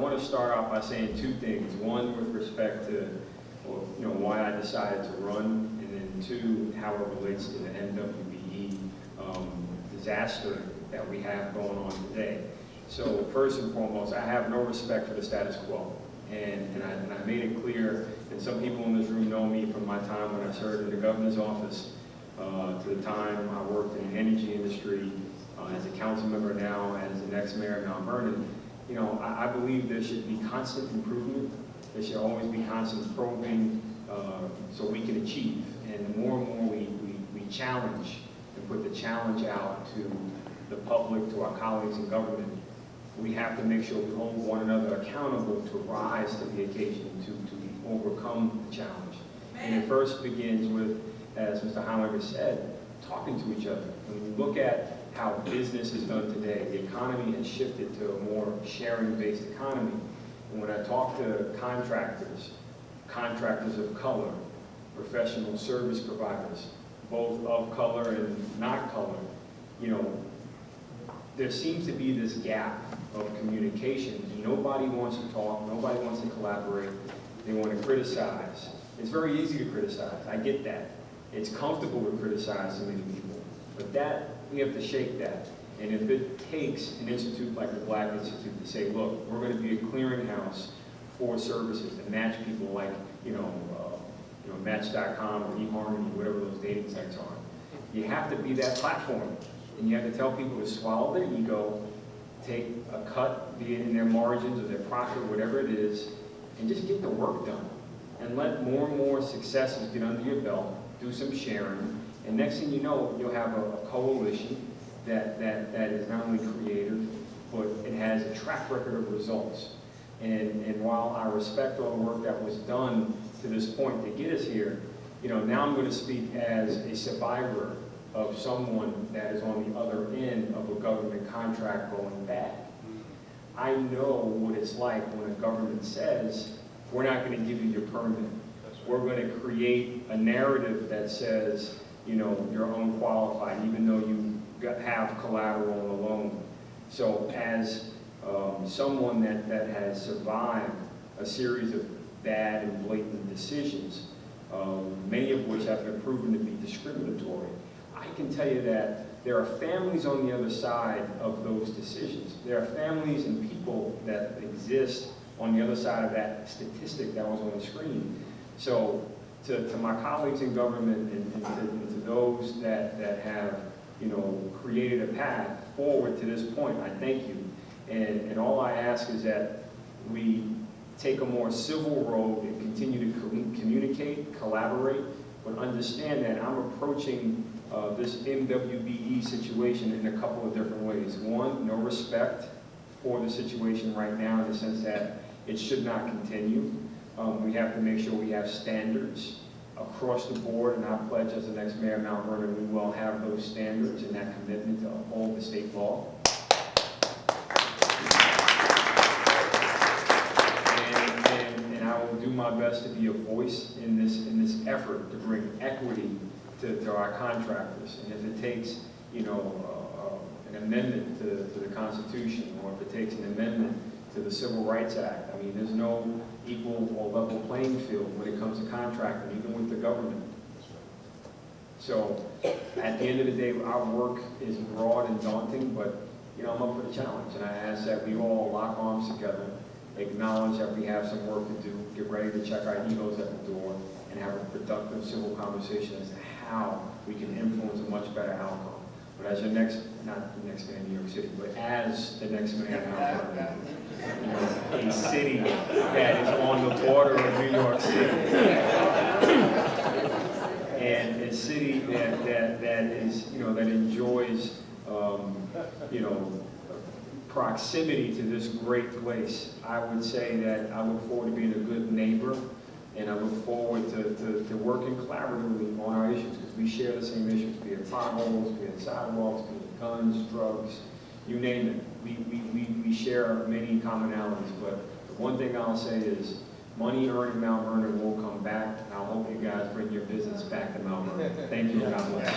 want to start off by saying two things. One, with respect to why I decided to run, and then two, how it relates to the NWBE disaster that we have going on today. So first and foremost, I have no respect for the status quo. And I made it clear, and some people in this room know me from my time when I served in the governor's office, to the time I worked in the energy industry, as a council member now, as the next mayor of Mount Vernon. I believe there should be constant improvement. There should always be constant probing so we can achieve. And the more we challenge and put the challenge out to the public, to our colleagues in government, we have to make sure we hold one another accountable to rise to the occasion, to overcome the challenge. And it first begins with, as Mr. Highlander said, talking to each other. When you look at how business is done today, the economy has shifted to a more sharing-based economy. And when I talk to contractors of color, professional service providers, both of color and not color, there seems to be this gap of communication. Nobody wants to talk, nobody wants to collaborate, they want to criticize. It's very easy to criticize, I get that. It's comfortable to criticize so many people, but that, we have to shake that. And if it takes an institute like the Black Institute to say, look, we're going to be a clearinghouse for services to match people like, Match.com or eHarmony, whatever those dating sites are. You have to be that platform. And you have to tell people to swallow their ego, take a cut, be it in their margins or their profit, or whatever it is, and just get the work done. And let more and more successes get under your belt, do some sharing, and next thing you know, you'll have a coalition that is not only creative, but it has a track record of results. And while I respect all the work that was done to this point to get us here, now I'm going to speak as a survivor of someone that is on the other end of a government contract going bad. I know what it's like when a government says, we're not going to give you your permit. We're going to create a narrative that says, you're unqualified, even though you have collateral on the loan. So as someone that has survived a series of bad and blatant decisions, many of which have been proven to be discriminatory, I can tell you that there are families on the other side of those decisions. There are families and people that exist on the other side of that statistic that was on the screen. So to my colleagues in government and to those that have created a path forward to this point, I thank you. And all I ask is that we take a more civil road and continue to communicate, collaborate, but understand that I'm approaching this NWBE situation in a couple of different ways. One, no respect for the situation right now in the sense that it should not continue. We have to make sure we have standards across the board, and I pledge as the next mayor of Mount Vernon, we will have those standards and that commitment to uphold the state law. And I will do my best to be a voice in this effort to bring equity to our contractors. And if it takes, an amendment to the Constitution, or if it takes an amendment to the Civil Rights Act, I mean, there's no equal or level playing field when it comes to contracting, even with the government. So at the end of the day, our work is broad and daunting, but I'm up for the challenge, and I ask that we all lock arms together, acknowledge that we have some work to do, get ready to check our egos at the door, and have a productive civil conversation as to how we can influence a much better outcome. But as your not the next mayor of New York City, but as the next mayor of Mount Vernon, a city that is on the border of New York City, and a city that is that enjoys proximity to this great place. I would say that I look forward to being a good neighbor, and I look forward to working collaboratively on our issues, because we share the same issues, be it potholes, be it sidewalks, be it guns, drugs, you name it. We share many commonalities, but the one thing I'll say is money earned in Mount Vernon will come back, and I hope you guys bring your business back to Mount Vernon. Thank you, and God bless.